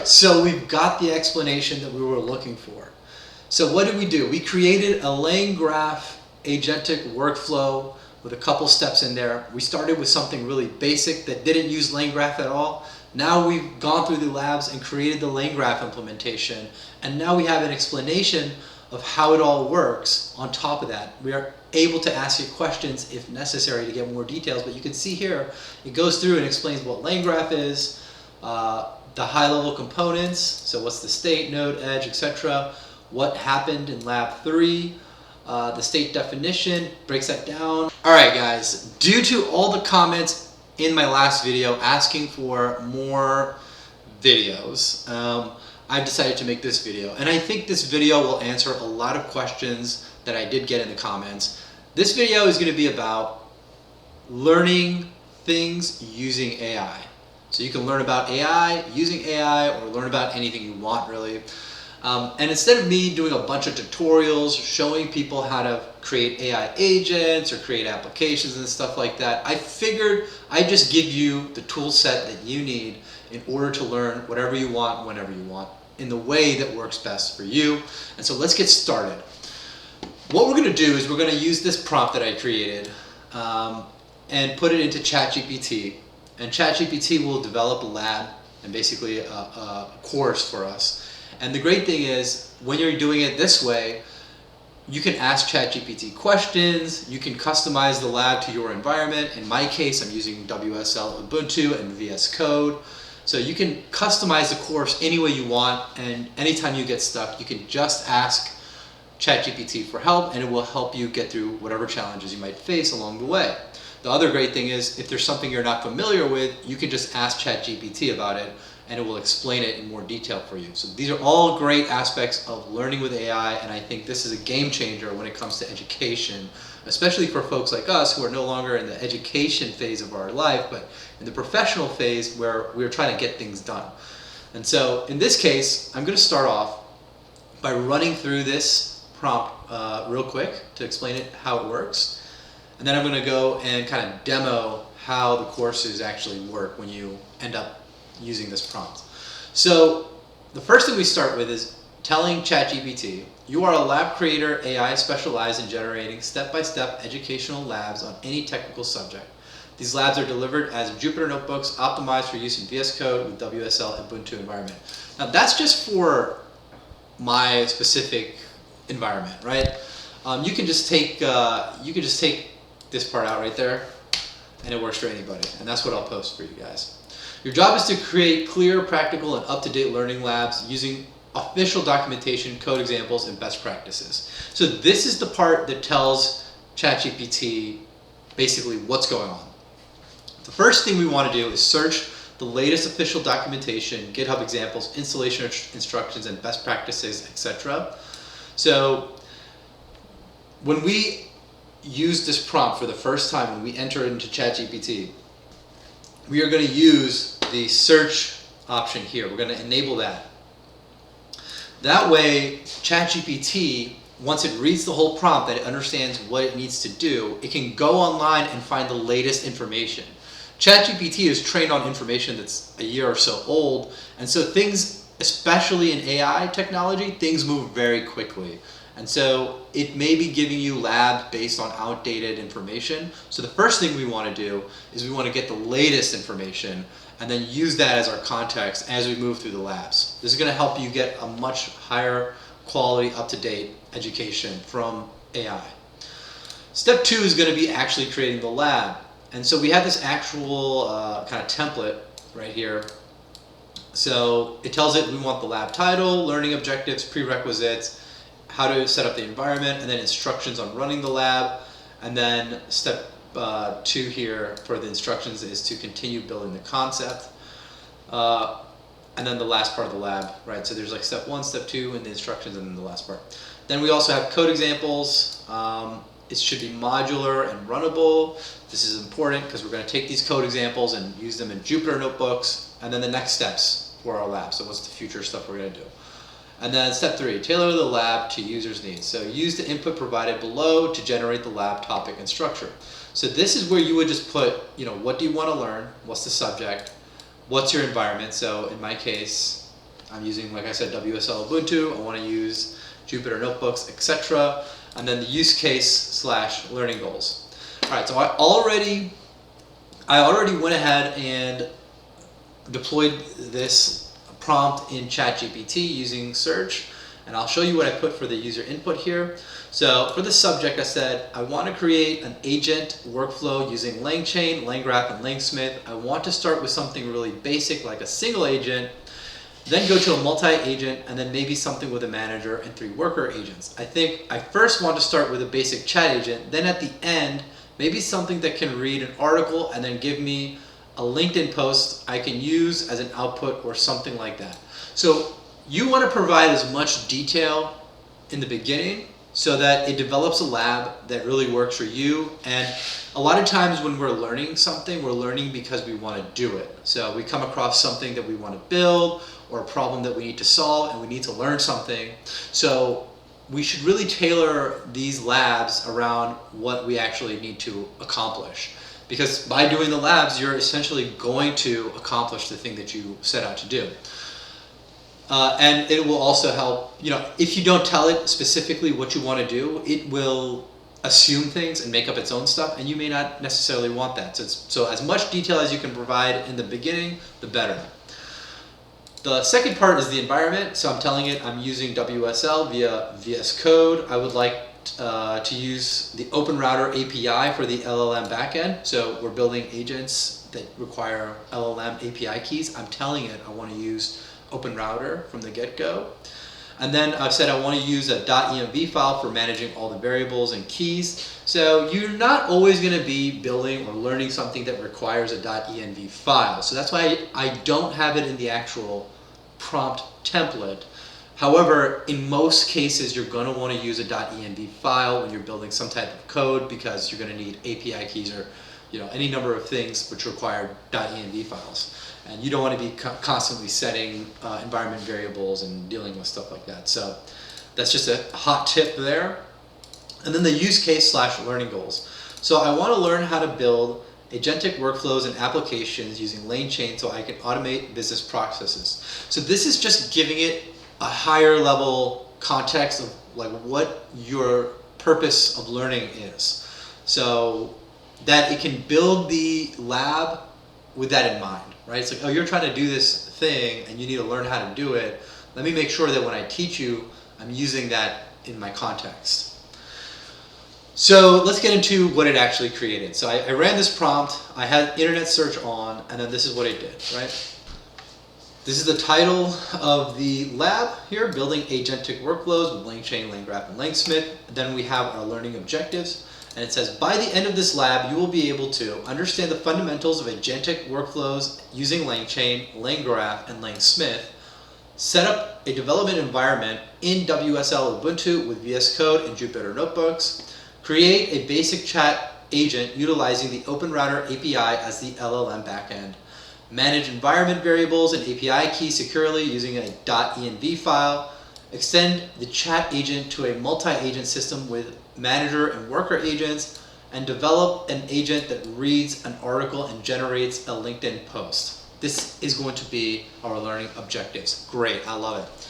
right, so we've got the explanation that we were looking for. So what did we do? We created a LangGraph agentic workflow with a couple steps in there. We started with something really basic that didn't use LangGraph at all. Now we've gone through the labs and created the LangGraph implementation, and now we have an explanation of how it all works. On top of that, we are able to ask you questions if necessary to get more details, but you can see here it goes through and explains what LangGraph is, the high-level components, so what's the state, node, edge, etc., what happened in lab 3, the state definition, breaks that down. Alright guys, due to all the comments in my last video asking for more videos, I've decided to make this video, and I think this video will answer a lot of questions that I did get in the comments. This video is going to be about learning things using AI. So you can learn about AI, using AI, or learn about anything you want really. And instead of me doing a bunch of tutorials showing people how to create AI agents or create applications and stuff like that, I figured I'd just give you the tool set that you need in order to learn whatever you want, whenever you want, in the way that works best for you. And so let's get started. What we're going to do is we're going to use this prompt that I created and put it into ChatGPT. And ChatGPT will develop a lab and basically a course for us. And the great thing is, when you're doing it this way, you can ask ChatGPT questions, you can customize the lab to your environment. In my case, I'm using WSL Ubuntu and VS Code. So you can customize the course any way you want, and anytime you get stuck, you can just ask ChatGPT for help, and it will help you get through whatever challenges you might face along the way. The other great thing is, if there's something you're not familiar with, you can just ask ChatGPT about it, and it will explain it in more detail for you. So these are all great aspects of learning with AI, and I think this is a game changer when it comes to education, especially for folks like us who are no longer in the education phase of our life, but in the professional phase where we're trying to get things done. And so in this case, I'm going to start off by running through this prompt real quick to explain it, how it works. And then I'm going to go and kind of demo how the courses actually work when you end up using this prompt. So the first thing we start with is telling ChatGPT, you are a lab creator AI specialized in generating step-by-step educational labs on any technical subject. These labs are delivered as Jupyter notebooks optimized for use in VS Code with WSL Ubuntu environment. Now that's just for my specific environment, right? You can just take this part out right there, and it works for anybody. And that's what I'll post for you guys. Your job is to create clear, practical, and up-to-date learning labs using official documentation, code examples, and best practices. So this is the part that tells ChatGPT basically what's going on. The first thing we want to do is search the latest official documentation, GitHub examples, installation instructions, and best practices, etc. So when we use this prompt for the first time, when we enter it into ChatGPT, we are going to use the search option here. We're going to enable that. That way, ChatGPT, once it reads the whole prompt, that it understands what it needs to do, it can go online and find the latest information. ChatGPT is trained on information that's a year or so old, and so things, especially in AI technology, things move very quickly. And so it may be giving you labs based on outdated information. So the first thing we want to do is we want to get the latest information and then use that as our context as we move through the labs. This is going to help you get a much higher quality, up-to-date education from AI. Step 2 is going to be actually creating the lab. And so we have this actual kind of template right here. So it tells it we want the lab title, learning objectives, prerequisites, how to set up the environment, and then instructions on running the lab. And then step 2 here for the instructions is to continue building the concept. And then the last part of the lab, right? So there's like step 1, step 2, and the instructions, and then the last part. Then we also have code examples. It should be modular and runnable. This is important because we're going to take these code examples and use them in Jupyter notebooks. And then the next steps for our lab. So what's the future stuff we're going to do? And then step 3, tailor the lab to users' needs. So use the input provided below to generate the lab topic and structure. So this is where you would just put, what do you want to learn? What's the subject? What's your environment? So in my case, I'm using, like I said, WSL Ubuntu. I want to use Jupyter Notebooks, etc. And then the use case / learning goals. All right, so I already went ahead and deployed this prompt in ChatGPT using search, and I'll show you what I put for the user input here. So for the subject, I said I want to create an agent workflow using LangChain, LangGraph, and LangSmith. I want to start with something really basic like a single agent, then go to a multi-agent, and then maybe something with a manager and 3 worker agents. I think I first want to start with a basic chat agent, then at the end, maybe something that can read an article and then give me a LinkedIn post I can use as an output or something like that. So you want to provide as much detail in the beginning so that it develops a lab that really works for you. And a lot of times when we're learning something, we're learning because we want to do it. So we come across something that we want to build or a problem that we need to solve and we need to learn something. So we should really tailor these labs around what we actually need to accomplish. Because by doing the labs, you're essentially going to accomplish the thing that you set out to do. And it will also help, if you don't tell it specifically what you want to do, it will assume things and make up its own stuff, and you may not necessarily want that. So as much detail as you can provide in the beginning, the better. The second part is the environment. So I'm telling it I'm using WSL via VS Code. I would like to use the Open Router API for the LLM backend. So we're building agents that require LLM API keys. I'm telling it I want to use Open Router from the get-go. And then I've said I want to use a .env file for managing all the variables and keys. So you're not always going to be building or learning something that requires a .env file. So that's why I don't have it in the actual prompt template. However, in most cases, you're going to want to use a .env file when you're building some type of code because you're going to need API keys or any number of things which require .env files. And you don't want to be constantly setting environment variables and dealing with stuff like that. So that's just a hot tip there. And then the use case / learning goals. So I want to learn how to build agentic workflows and applications using LangChain so I can automate business processes. So this is just giving it a higher level context of like what your purpose of learning is. So that it can build the lab with that in mind, right? It's like, oh, you're trying to do this thing and you need to learn how to do it. Let me make sure that when I teach you, I'm using that in my context. So let's get into what it actually created. So I ran this prompt, I had internet search on, and then this is what it did, right? This is the title of the lab here, building agentic workflows with LangChain, LangGraph, and LangSmith. And then we have our learning objectives. And it says, by the end of this lab, you will be able to understand the fundamentals of agentic workflows using LangChain, LangGraph, and LangSmith, set up a development environment in WSL Ubuntu with VS Code and Jupyter Notebooks, create a basic chat agent utilizing the Open Router API as the LLM backend, manage environment variables and API keys securely using a .env file, extend the chat agent to a multi-agent system with manager and worker agents, and develop an agent that reads an article and generates a LinkedIn post. This is going to be our learning objectives. Great, I love it.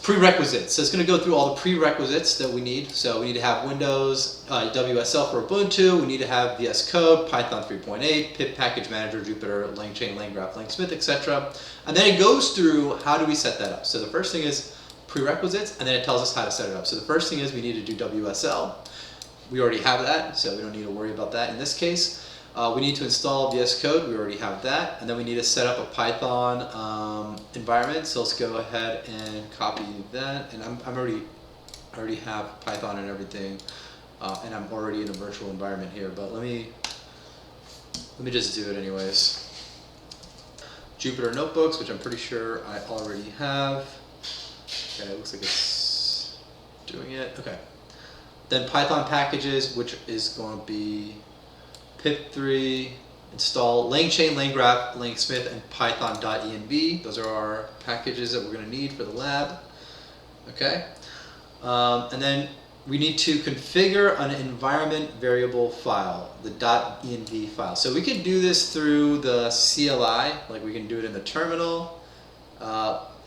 Prerequisites. So it's going to go through all the prerequisites that we need. So we need to have Windows, WSL for Ubuntu. We need to have VS Code, Python 3.8, pip package manager, Jupyter, LangChain, LangGraph, LangSmith, etc. And then it goes through how do we set that up. So the first thing is prerequisites, and then it tells us how to set it up. So the first thing is we need to do WSL. We already have that, so we don't need to worry about that in this case. We need to install VS Code. We already have that. And then we need to set up a Python environment. So let's go ahead and copy that. And I already have Python and everything. And I'm already in a virtual environment here. But let me just do it anyways. Jupyter Notebooks, which I'm pretty sure I already have. Okay, it looks like it's doing it. Okay. Then Python packages, which is going to be pip3, install LangChain, LangGraph, LangSmith, and python.env. Those are our packages that we're going to need for the lab. Okay. And then we need to configure an environment variable file, the .env file. So we can do this through the CLI, like we can do it in the terminal.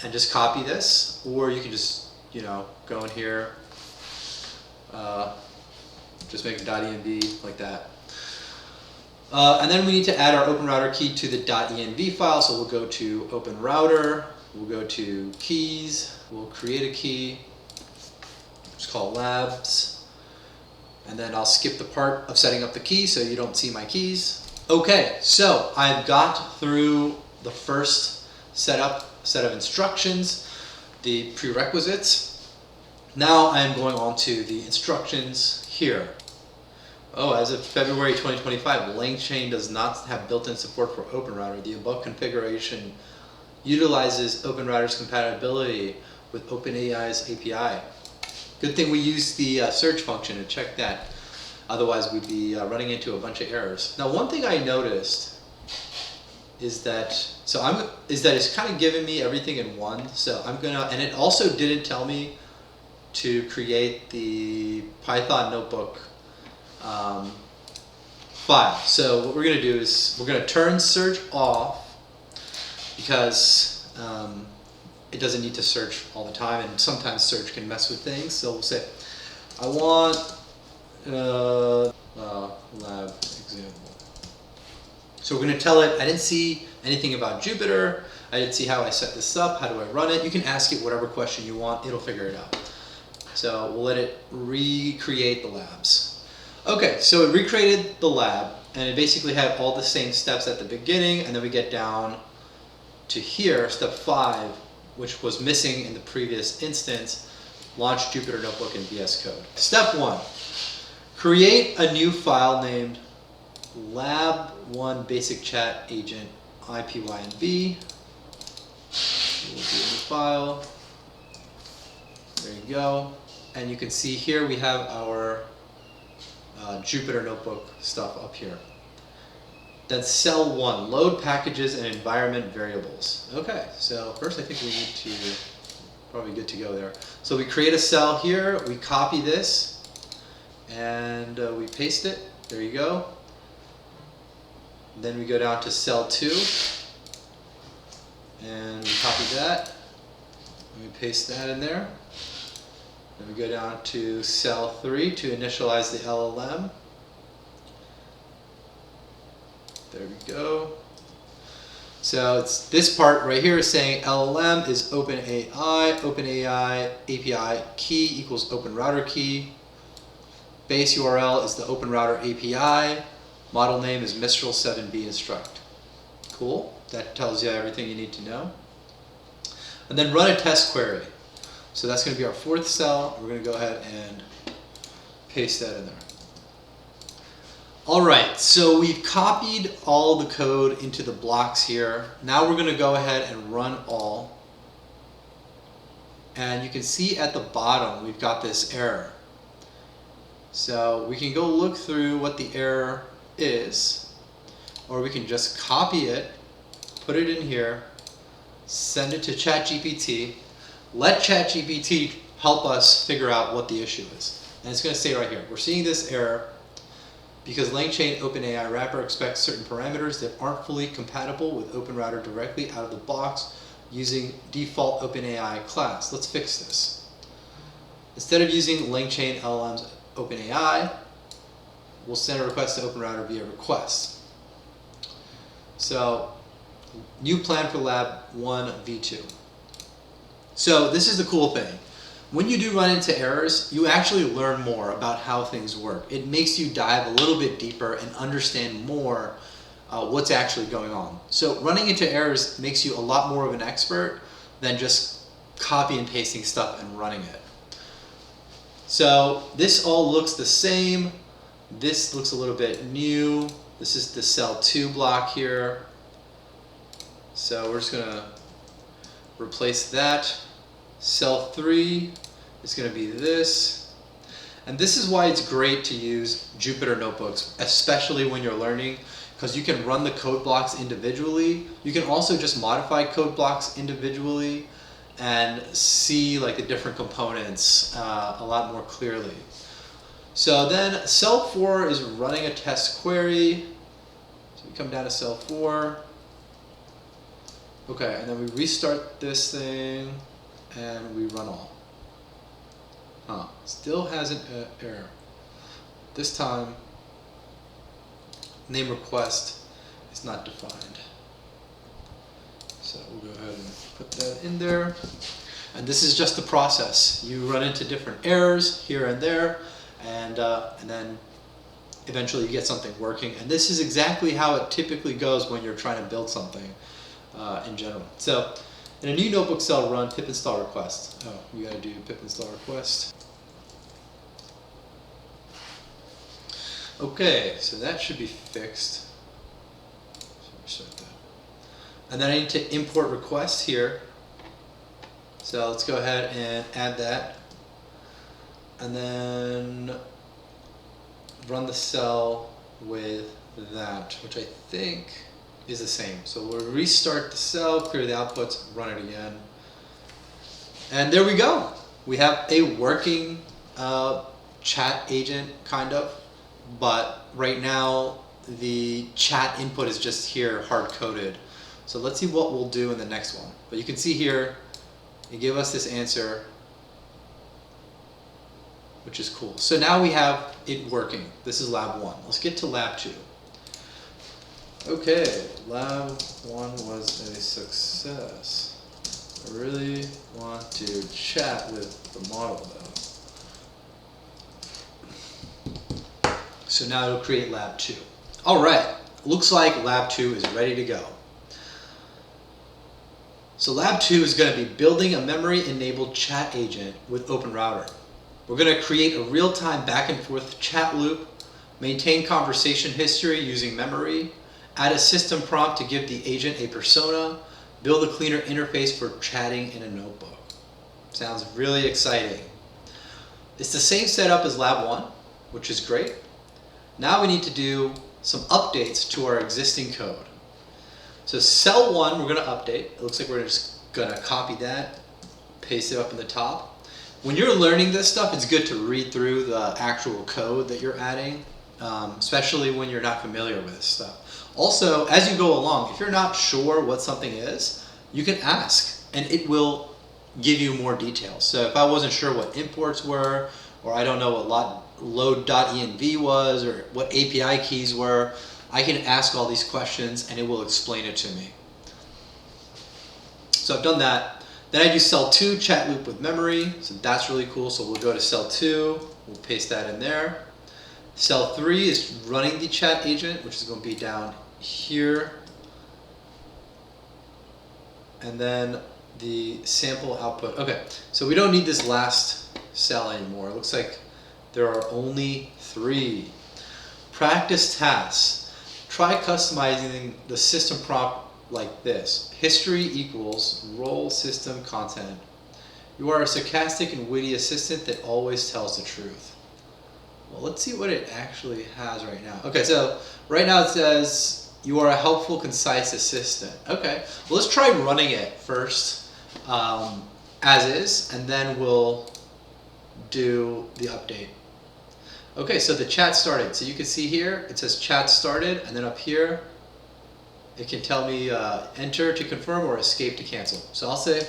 and just copy this, or you can just, go in here, just make a .env like that. And then we need to add our OpenRouter key to the .env file, so we'll go to OpenRouter, we'll go to keys, we'll create a key, just call it labs, and then I'll skip the part of setting up the key so you don't see my keys. Okay, so I've got through the first set of instructions, the prerequisites. Now I'm going on to the instructions here. Oh, as of February 2025, LangChain does not have built-in support for OpenRouter. The above configuration utilizes OpenRouter's compatibility with OpenAI's API. Good thing we use the search function to check that. Otherwise, we'd be running into a bunch of errors. Now, one thing I noticed is that it's kind of giving me everything in one. So I'm gonna, and it also didn't tell me to create the Python notebook file. So what we're going to do is we're going to turn search off because it doesn't need to search all the time, and sometimes search can mess with things. So we'll say, I want lab example. So we're going to tell it, I didn't see anything about Jupyter. I didn't see how I set this up. How do I run it? You can ask it whatever question you want. It'll figure it out. So we'll let it recreate the labs. Okay, so it recreated the lab, and it basically had all the same steps at the beginning, and then we get down to here, step 5, which was missing in the previous instance, launch Jupyter Notebook in VS Code. Step 1, create a new file named lab1 basic chat agent IPYNB. We'll do a new file. There you go. And you can see here we have our Jupyter Notebook stuff up here. Then cell 1, load packages and environment variables. Okay, so first I think we need to, probably good to go there. So we create a cell here, we copy this, and we paste it. There you go. Then we go down to cell 2, and we copy that, and we paste that in there. Then we go down to cell 3 to initialize the LLM. There we go. So it's this part right here is saying LLM is OpenAI, OpenAI API key equals OpenRouter key. Base URL is the OpenRouter API. Model name is Mistral 7B instruct. Cool. That tells you everything you need to know. And then run a test query. So that's going to be our 4th cell. We're going to go ahead and paste that in there. All right, so we've copied all the code into the blocks here. Now we're going to go ahead and run all. And you can see at the bottom we've got this error. So we can go look through what the error is, or we can just copy it, put it in here, send it to ChatGPT. Let ChatGPT help us figure out what the issue is. And it's going to say right here, we're seeing this error because LangChain OpenAI wrapper expects certain parameters that aren't fully compatible with OpenRouter directly out of the box using default OpenAI class. Let's fix this. Instead of using LangChain LLM's OpenAI, we'll send a request to OpenRouter via request. So, new plan for Lab 1 V2. So this is the cool thing. When you do run into errors, you actually learn more about how things work. It makes you dive a little bit deeper and understand more what's actually going on. So running into errors makes you a lot more of an expert than just copy and pasting stuff and running it. So this all looks the same. This looks a little bit new. This is the cell 2 block here. So we're just gonna replace that. Cell 3 is going to be this. And this is why it's great to use Jupyter Notebooks, especially when you're learning, because you can run the code blocks individually. You can also just modify code blocks individually and see like the different components a lot more clearly. So then cell 4 is running a test query. So we come down to cell 4. Okay, and then we restart this thing and we run all. Still has an error. This time, name request is not defined. So we'll go ahead and put that in there. And this is just the process. You run into different errors here and there, and then eventually you get something working. And this is exactly how it typically goes when you're trying to build something in general. So in a new notebook cell, run pip install request. Oh, we gotta do pip install request. Okay, so that should be fixed. So restart that. And then I need to import request here. So let's go ahead and add that. And then run the cell with that, which I think is the same. So we'll restart the cell, clear the outputs, run it again. And there we go. We have a working chat agent, kind of. But right now, the chat input is just here, hard-coded. So let's see what we'll do in the next one. But you can see here, it gave us this answer, which is cool. So now we have it working. This is lab 1. Let's get to lab 2. Okay, lab 1 was a success. I really want to chat with the model though. So now it'll create lab 2. All right, looks like lab 2 is ready to go. So lab 2 is going to be building a memory-enabled chat agent with OpenRouter. We're going to create a real-time back and forth chat loop, maintain conversation history using memory, add a system prompt to give the agent a persona, build a cleaner interface for chatting in a notebook. Sounds really exciting. It's the same setup as lab 1, which is great. Now we need to do some updates to our existing code. So cell 1 we're going to update. It looks like we're just going to copy that, paste it up in the top. When you're learning this stuff, it's good to read through the actual code that you're adding, especially when you're not familiar with this stuff. Also, as you go along, if you're not sure what something is, you can ask and it will give you more details. So if I wasn't sure what imports were, or I don't know what load.env was, or what API keys were, I can ask all these questions and it will explain it to me. So I've done that. Then I do cell 2, chat loop with memory. So that's really cool. So we'll go to cell 2, we'll paste that in there. Cell 3 is running the chat agent, which is going to be down here. And then the sample output. Okay, so we don't need this last cell anymore. It looks like there are only 3. Practice tasks. Try customizing the system prompt like this. History equals role system content. You are a sarcastic and witty assistant that always tells the truth. Well, let's see what it actually has right now. Okay, so right now it says you are a helpful, concise assistant. Okay, well, let's try running it first as is, and then we'll do the update. Okay, so the chat started. So you can see here, it says chat started, and then up here, it can tell me enter to confirm or escape to cancel. So I'll say,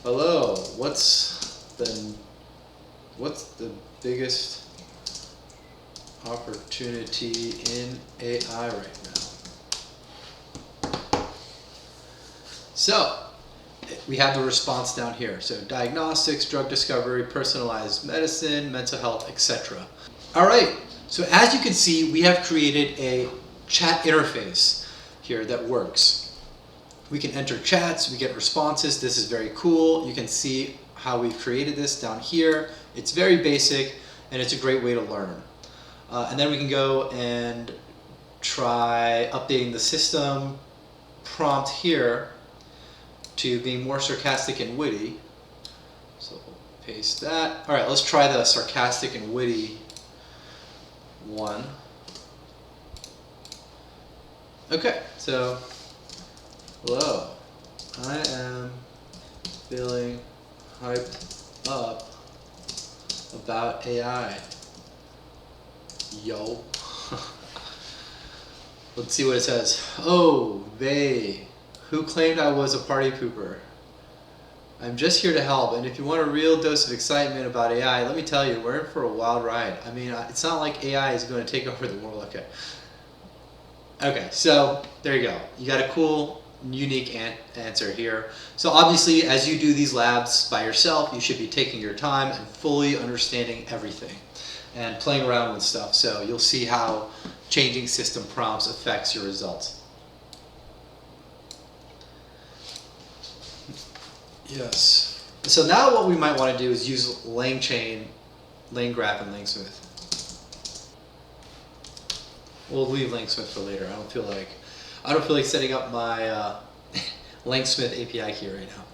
hello, what's the biggest opportunity in AI right now? So we have the response down here. So diagnostics, drug discovery, personalized medicine, mental health, etc. All right, so as you can see, we have created a chat interface here that works. We can enter chats, we get responses. This is very cool. You can see how we've created this down here. It's very basic and it's a great way to learn. And then we can go and try updating the system prompt here to being more sarcastic and witty. So we'll paste that. All right, let's try the sarcastic and witty one. Okay, so hello, I am feeling hyped up about AI. Yo. Let's see what it says. Oh, they Who claimed I was a party pooper? I'm just here to help, and if you want a real dose of excitement about AI, let me tell you, we're in for a wild ride. I mean, it's not like AI is going to take over the world. Okay, so there you go. You got a cool, unique answer here. So obviously, as you do these labs by yourself, you should be taking your time and fully understanding everything and playing around with stuff. So you'll see how changing system prompts affects your results. Yes. So now what we might want to do is use LangChain, LangGraph, and LangSmith. We'll leave LangSmith for later. I don't feel like setting up my LangSmith API key right now.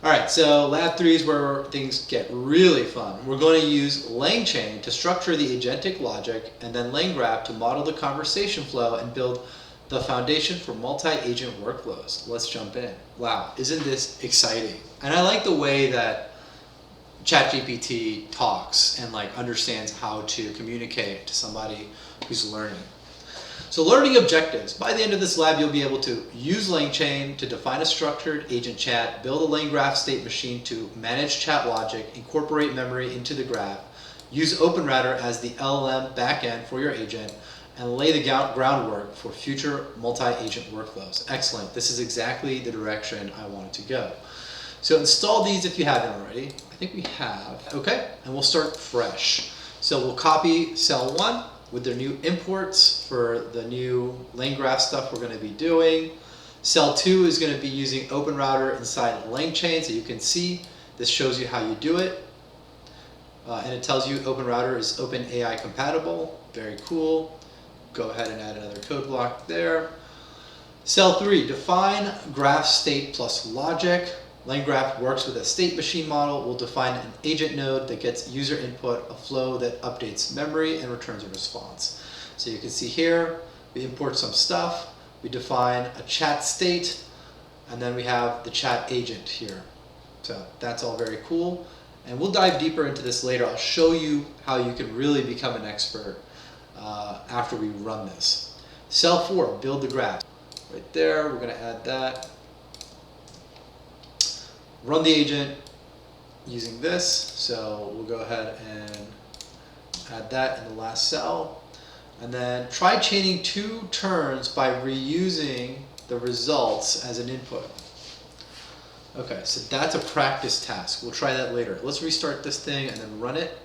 All right, so lab 3 is where things get really fun. We're going to use LangChain to structure the agentic logic, and then LangGraph to model the conversation flow and build the foundation for multi-agent workflows. Let's jump in. Wow, isn't this exciting? And I like the way that ChatGPT talks and like understands how to communicate to somebody who's learning. So learning objectives. By the end of this lab, you'll be able to use LangChain to define a structured agent chat, build a LangGraph state machine to manage chat logic, incorporate memory into the graph, use OpenRouter as the LLM backend for your agent, and lay the groundwork for future multi-agent workflows. Excellent. This is exactly the direction I wanted to go. So install these if you haven't already. I think we have. Okay, and we'll start fresh. So we'll copy cell 1 with their new imports for the new LangGraph stuff we're going to be doing. Cell 2 is going to be using OpenRouter inside LangChain, so you can see this shows you how you do it. And it tells you OpenRouter is OpenAI compatible. Very cool. Go ahead and add another code block there. Cell 3, define graph state plus logic. LangGraph works with a state machine model. We'll define an agent node that gets user input, a flow that updates memory and returns a response. So you can see here, we import some stuff. We define a chat state, and then we have the chat agent here. So that's all very cool. And we'll dive deeper into this later. I'll show you how you can really become an expert after we run this. Cell 4, build the graph. Right there, we're going to add that. Run the agent using this. So we'll go ahead and add that in the last cell. And then try chaining 2 turns by reusing the results as an input. Okay, so that's a practice task. We'll try that later. Let's restart this thing and then run it.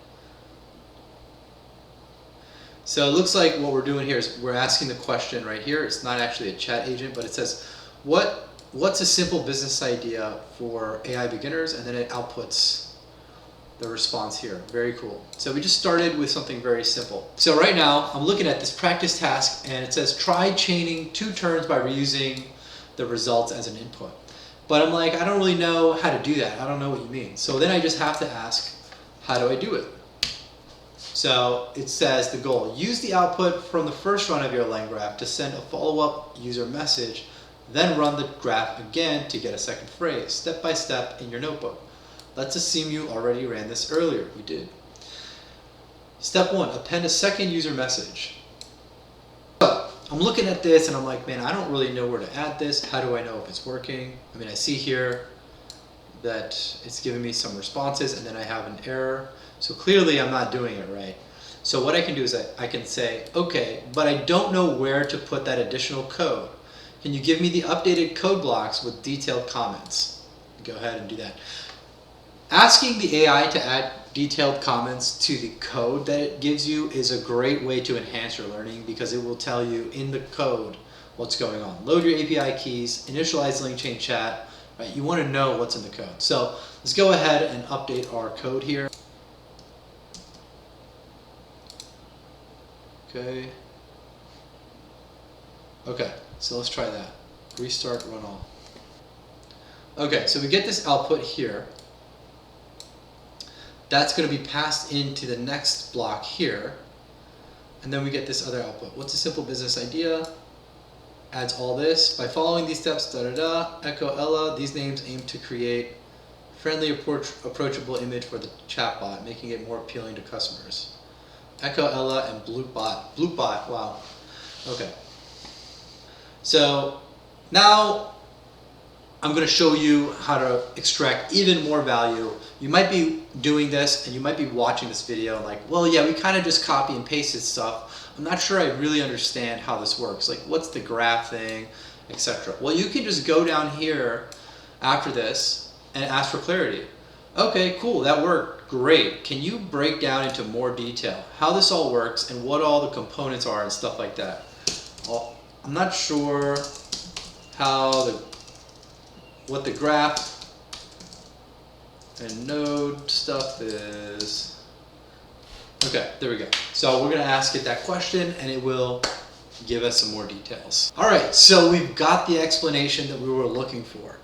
So it looks like what we're doing here is we're asking the question right here. It's not actually a chat agent, but it says, what's a simple business idea for AI beginners? And then it outputs the response here. Very cool. So we just started with something very simple. So right now I'm looking at this practice task and it says try chaining 2 turns by reusing the results as an input. But I'm like, I don't really know how to do that. I don't know what you mean. So then I just have to ask, how do I do it? So it says the goal, use the output from the first run of your LangGraph to send a follow-up user message, then run the graph again to get a second phrase, step by step in your notebook. Let's assume you already ran this earlier. We did. Step 1, append a second user message. So I'm looking at this and I'm like, man, I don't really know where to add this. How do I know if it's working? I mean, I see here that it's giving me some responses and then I have an error. So clearly I'm not doing it right. So what I can do is I can say, okay, but I don't know where to put that additional code. Can you give me the updated code blocks with detailed comments? Go ahead and do that. Asking the AI to add detailed comments to the code that it gives you is a great way to enhance your learning because it will tell you in the code what's going on. Load your API keys, initialize LangChain chat, right? You want to know what's in the code. So let's go ahead and update our code here. Okay, so let's try that. Restart, run all. Okay, so we get this output here. That's going to be passed into the next block here. And then we get this other output. What's a simple business idea? Adds all this. By following these steps, Echo Ella, these names aim to create friendly, approachable image for the chatbot, making it more appealing to customers. Echo Ella and Bloopbot. Bloopbot, wow. Okay. So now I'm going to show you how to extract even more value. You might be doing this and you might be watching this video like, well, yeah, we kind of just copy and pasted stuff. I'm not sure I really understand how this works. Like, what's the graph thing, etc. Well, you can just go down here after this and ask for clarity. Okay, cool, that worked, great. Can you break down into more detail how this all works and what all the components are and stuff like that? Well, I'm not sure what the graph and node stuff is. Okay, there we go. So we're gonna ask it that question and it will give us some more details. All right, so we've got the explanation that we were looking for.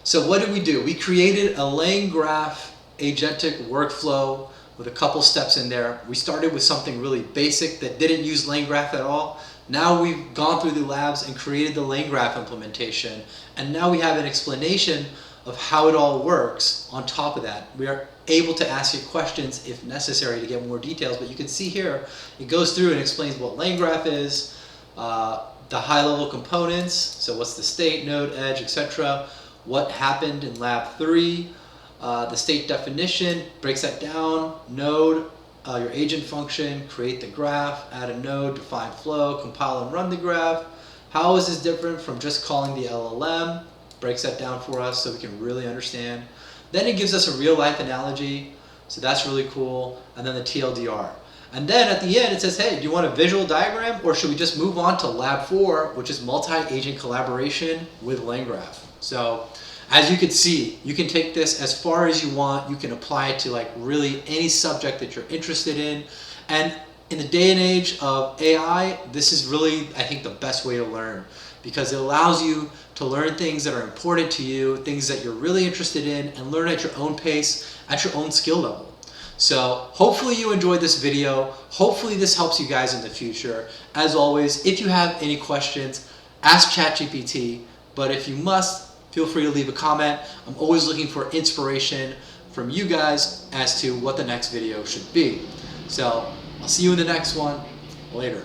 So what did we do? We created a LangGraph agentic workflow with a couple steps in there. We started with something really basic that didn't use LangGraph at all. Now we've gone through the labs and created the LangGraph implementation, and now we have an explanation of how it all works. On top of that, we are able to ask you questions if necessary to get more details, but you can see here, it goes through and explains what LangGraph is, the high-level components, so what's the state, node, edge, etc., what happened in lab 3, the state definition, breaks that down, node, your agent function, create the graph, add a node, define flow, compile and run the graph. How is this different from just calling the LLM? Breaks that down for us so we can really understand. Then it gives us a real life analogy, so that's really cool. And then the TLDR. And then at the end it says, hey, do you want a visual diagram or should we just move on to lab 4, which is multi-agent collaboration with LangGraph? So as you can see, you can take this as far as you want. You can apply it to like really any subject that you're interested in. And in the day and age of AI, this is really, I think, the best way to learn because it allows you to learn things that are important to you, things that you're really interested in, and learn at your own pace, at your own skill level. So hopefully you enjoyed this video. Hopefully this helps you guys in the future. As always, if you have any questions, ask ChatGPT. But if you must, feel free to leave a comment. I'm always looking for inspiration from you guys as to what the next video should be. So I'll see you in the next one. Later.